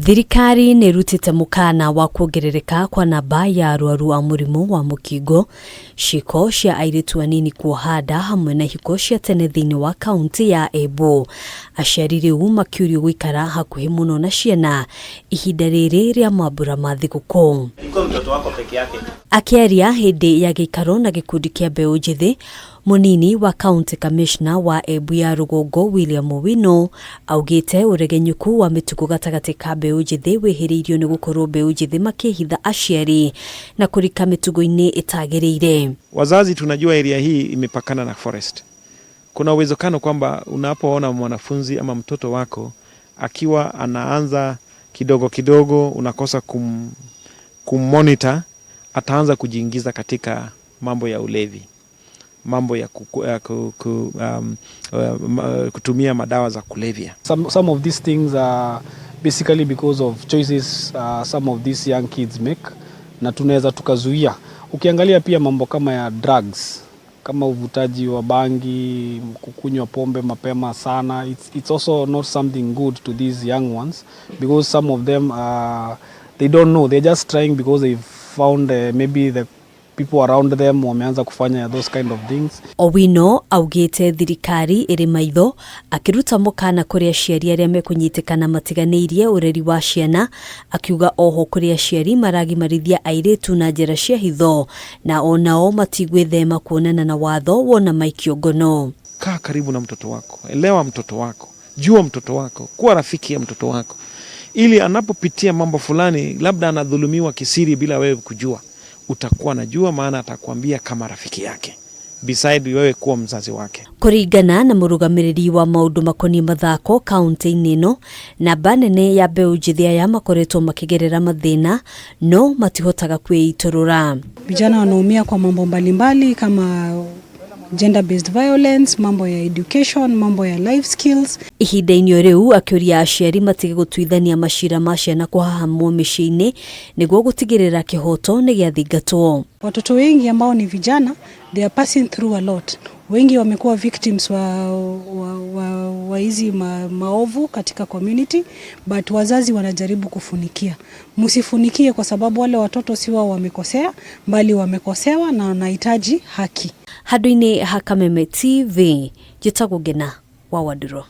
Thirikari nĩ rutĩte mukaana wa kuongerereka kwa namba ya arwaru a mũrimũ wa mũkingo, ciko cia airĩtu anini kuohanda hamwe na ihiko cia tene thĩinĩ wa kaunti ya Embu. Aciari rĩu makiurio gũikara hakuhĩ mũno na ciana ihinda rĩrĩ rĩa mambura ma thigũkũ. Akĩaria hĩndĩ ya gĩikaro na gĩkundi kĩa mbeũ njĩthĩ, munini wa County Commissioner wa Embu ya Rũgongo William Owino augĩte ũregenyũku wa mĩtugo gatagatĩ ka mbeũ njĩthĩ wĩhĩrĩirio nĩ gũkorwo mbeũ njĩthĩ makĩhitha aciari na kũrika mĩtugo-inĩ ĩtagĩrĩire. Wazazi tunajua area hii imepakana na forest. Kuna uwezekano kwamba unapoona mwanafunzi ama mtoto wako akiwa anaanza kidogo kidogo, unakosa kummonitor, ataanza kujiingiza katika mambo ya ulevi, mambo ya kutumia madawa za kulevya. Some of these things are basically because of choices some of these young kids make, na tunaweza tukazuia. Ukiangalia pia mambo kama ya drugs, kama uvutaji wa bangi, kukunywa pombe mapema sana, it's also not something good to these young ones, because some of them they don't know, they're just trying because they've found maybe the people around them wameanza kufanya those kind of things. Owino augĩte thirikari ĩrĩ maitho akĩruta mũkaana kũrĩ aciari arĩa mekũnyitĩkana matiganĩirie ũreri wa ciana, akiuga oho kũrĩ aciari maragimarithia airĩtu na njĩra cia hitho na onao matigwĩthema kuonana na watho wona maikio ngono. Kaa karibu na mtoto wako, elewa mtoto wako, jua mtoto wako, kuwa rafiki ya mtoto wako, ili anapopitia mambo fulani, labda anadhulumiwa kisiri bila wewe kujua, utakuwa najua, maana atakwambia kama rafiki yake beside wewe kuwa mzazi wake. Kũringana na mũrũgamĩrĩri wa maũndũ makoniĩ mathako kaunti-inĩ ĩno, namba nene ya mbeũ njĩthĩ aya makoretwo makĩgerera mathĩna no matihotaga kwĩitũrũra. Vijana wanaumia kwa mambo mbalimbali kama gender based violence, mambo ya education, mambo ya life skills. Ihinda-inĩ rĩu akĩũria aciari matige gũtuithania macira ma ciana kũhahamwo mĩciĩ-inĩ nĩguo gũtigĩrĩra kĩhoto nĩ gĩathingatwo. Watoto wengi ambao ni vijana, they are passing through a lot. Wengi wamekuwa victims wa hizi maovu katika community, but wazazi wanajaribu kufunikia. Msifunikie kwa sababu wale watoto si wao wamekosea, bali wamekosewa na wanahitaji haki. Handũ-inĩ ha Kameme TV, njĩtagwo Ngena wa Waduro.